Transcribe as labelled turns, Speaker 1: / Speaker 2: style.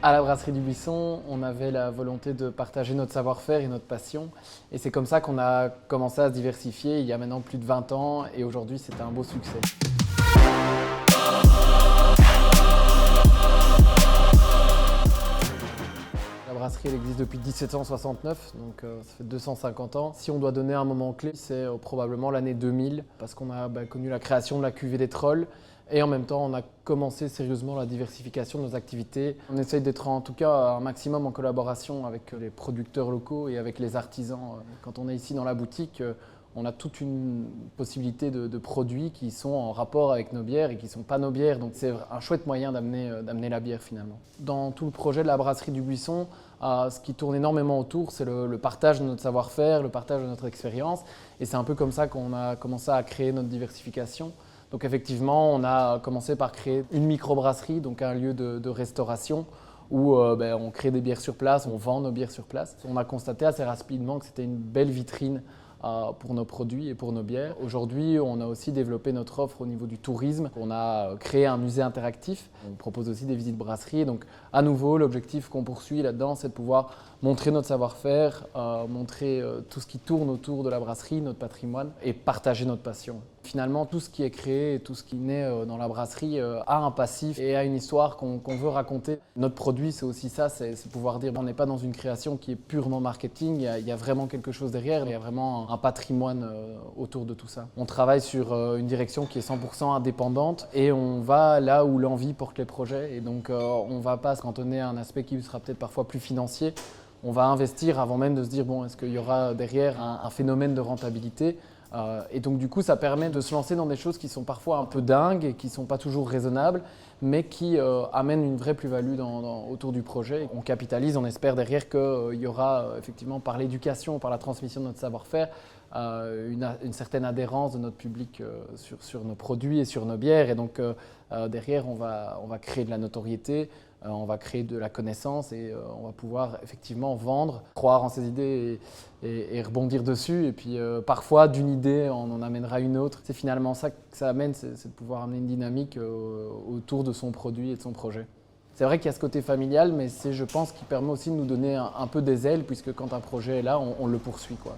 Speaker 1: À la Brasserie du Buisson, on avait la volonté de partager notre savoir-faire et notre passion. Et c'est comme ça qu'on a commencé à se diversifier il y a maintenant plus de 20 ans et aujourd'hui c'est un beau succès. La brasserie elle existe depuis 1769, donc ça fait 250 ans. Si on doit donner un moment clé, c'est probablement l'année 2000 parce qu'on a connu la création de la cuvée des Trolls. Et en même temps, on a commencé sérieusement la diversification de nos activités. On essaye d'être en tout cas un maximum en collaboration avec les producteurs locaux et avec les artisans. Quand on est ici dans la boutique, on a toute une possibilité de produits qui sont en rapport avec nos bières et qui ne sont pas nos bières. Donc c'est un chouette moyen d'amener la bière finalement. Dans tout le projet de la brasserie du Buisson, ce qui tourne énormément autour, c'est le partage de notre savoir-faire, le partage de notre expérience. Et c'est un peu comme ça qu'on a commencé à créer notre diversification. Donc effectivement, on a commencé par créer une microbrasserie, donc un lieu de restauration où on crée des bières sur place, on vend nos bières sur place. On a constaté assez rapidement que c'était une belle vitrine pour nos produits et pour nos bières. Aujourd'hui, on a aussi développé notre offre au niveau du tourisme. On a créé un musée interactif. On propose aussi des visites brasseries. Donc à nouveau, l'objectif qu'on poursuit là-dedans, c'est de pouvoir montrer notre savoir-faire, montrer tout ce qui tourne autour de la brasserie, notre patrimoine et partager notre passion. Finalement, tout ce qui est créé et tout ce qui naît dans la brasserie a un passif et a une histoire qu'on veut raconter. Notre produit, c'est aussi ça, c'est pouvoir dire on n'est pas dans une création qui est purement marketing, il y a vraiment quelque chose derrière, il y a vraiment un patrimoine autour de tout ça. On travaille sur une direction qui est 100% indépendante et on va là où l'envie porte les projets. Et donc, on ne va pas se cantonner à un aspect qui sera peut-être parfois plus financier. On va investir avant même de se dire bon, est-ce qu'il y aura derrière un phénomène de rentabilité. Et donc du coup, ça permet de se lancer dans des choses qui sont parfois un peu dingues et qui ne sont pas toujours raisonnables, mais qui amènent une vraie plus-value autour du projet. On capitalise, on espère derrière qu'il y aura effectivement par l'éducation, par la transmission de notre savoir-faire, une certaine adhérence de notre public sur nos produits et sur nos bières. Et donc derrière, on va créer de la notoriété, on va créer de la connaissance et on va pouvoir effectivement vendre, croire en ses idées et rebondir dessus. Et puis parfois, d'une idée, on en amènera une autre. C'est finalement ça que ça amène, c'est de pouvoir amener une dynamique autour de son produit et de son projet. C'est vrai qu'il y a ce côté familial, mais c'est, je pense, qui permet aussi de nous donner un peu des ailes, puisque quand un projet est là, on le poursuit, quoi.